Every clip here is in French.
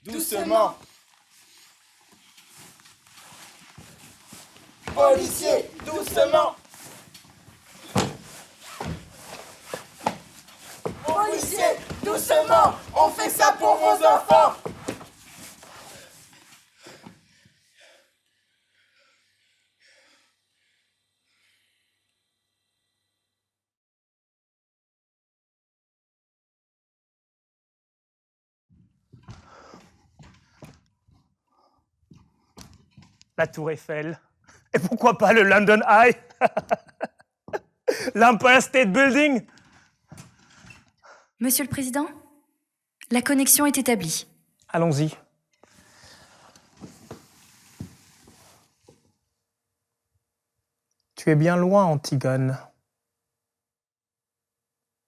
doucement. Policiers, doucement. Policiers, doucement. On fait ça pour vos enfants. La Tour Eiffel. Et pourquoi pas le London Eye? L'Empire State Building? Monsieur le Président, la connexion est établie. Allons-y. Tu es bien loin, Antigone.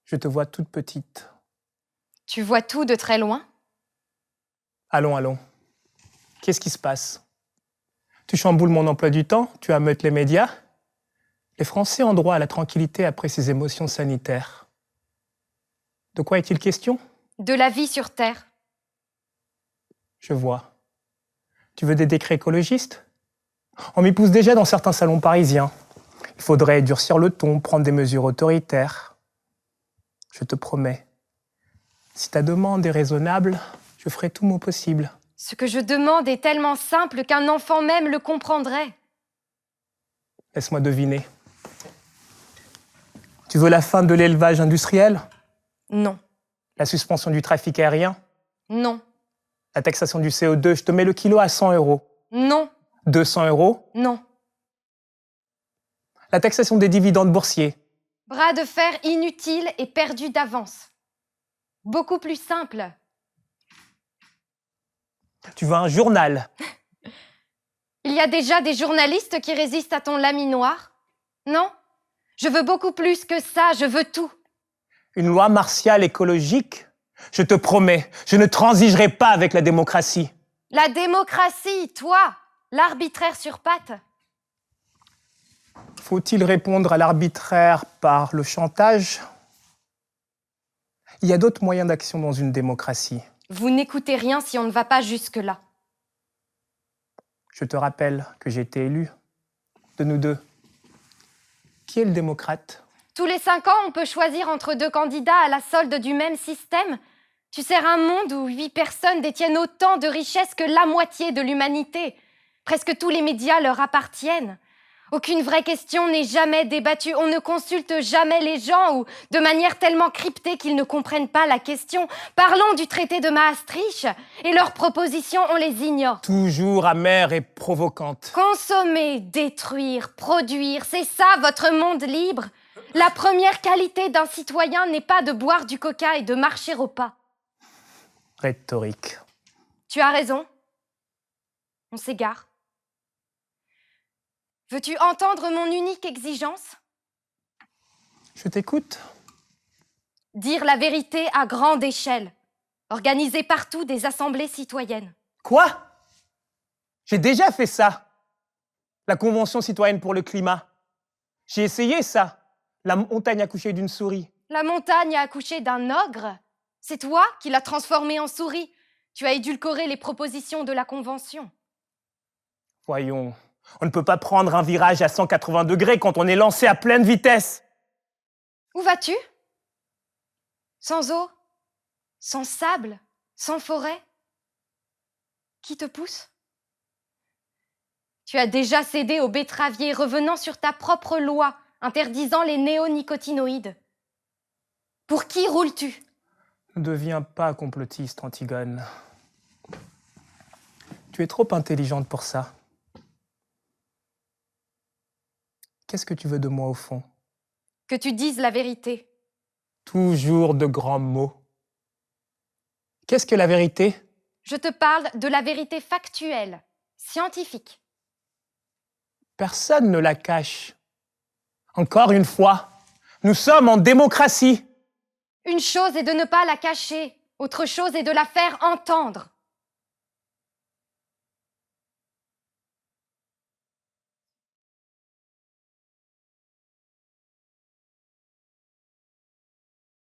Je te vois toute petite. Tu vois tout de très loin? Allons, allons. Qu'est-ce qui se passe? Tu chamboules mon emploi du temps, tu ameutes les médias. Les Français ont droit à la tranquillité après ces émotions sanitaires. De quoi est-il question? De la vie sur Terre. Je vois. Tu veux des décrets écologistes? On m'y pousse déjà dans certains salons parisiens. Il faudrait durcir le ton, prendre des mesures autoritaires. Je te promets, si ta demande est raisonnable, je ferai tout mon possible. Ce que je demande est tellement simple qu'un enfant même le comprendrait. Laisse-moi deviner. Tu veux la fin de l'élevage industriel? Non. La suspension du trafic aérien? Non. La taxation du CO2, je te mets le kilo à 100 €. Non. 200 €? Non. La taxation des dividendes boursiers? Bras de fer inutile et perdu d'avance. Beaucoup plus simple. Tu veux un journal? Il y a déjà des journalistes qui résistent à ton laminoir? Non? Je veux beaucoup plus que ça, je veux tout. Une loi martiale écologique? Je te promets, je ne transigerai pas avec la démocratie. La démocratie, toi, l'arbitraire sur pattes. Faut-il répondre à l'arbitraire par le chantage? Il y a d'autres moyens d'action dans une démocratie. Vous n'écoutez rien si on ne va pas jusque-là. Je te rappelle que j'ai été élu. De nous deux, qui est le démocrate? Tous les 5 ans, on peut choisir entre 2 candidats à la solde du même système. Tu sers un monde où 8 personnes détiennent autant de richesses que la moitié de l'humanité. Presque tous les médias leur appartiennent. Aucune vraie question n'est jamais débattue. On ne consulte jamais les gens ou de manière tellement cryptée qu'ils ne comprennent pas la question. Parlons du traité de Maastricht et leurs propositions, on les ignore. Toujours amère et provocante. Consommer, détruire, produire, c'est ça votre monde libre? La première qualité d'un citoyen n'est pas de boire du coca et de marcher au pas. Rhétorique. Tu as raison. On s'égare. Veux-tu entendre mon unique exigence? Je t'écoute. Dire la vérité à grande échelle. Organiser partout des assemblées citoyennes. Quoi? J'ai déjà fait ça. La Convention citoyenne pour le climat. J'ai essayé ça. La montagne accouchée d'une souris. La montagne a accouché d'un ogre? C'est toi qui l'as transformée en souris. Tu as édulcoré les propositions de la Convention. Voyons, on ne peut pas prendre un virage à 180 degrés quand on est lancé à pleine vitesse. Où vas-tu? Sans eau? Sans sable? Sans forêt? Qui te pousse? Tu as déjà cédé aux betteraviers, revenant sur ta propre loi, interdisant les néonicotinoïdes. Pour qui roules-tu? Ne deviens pas complotiste, Antigone. Tu es trop intelligente pour ça. Qu'est-ce que tu veux de moi au fond? Que tu dises la vérité. Toujours de grands mots. Qu'est-ce que la vérité? Je te parle de la vérité factuelle, scientifique. Personne ne la cache. Encore une fois, nous sommes en démocratie. Une chose est de ne pas la cacher, autre chose est de la faire entendre.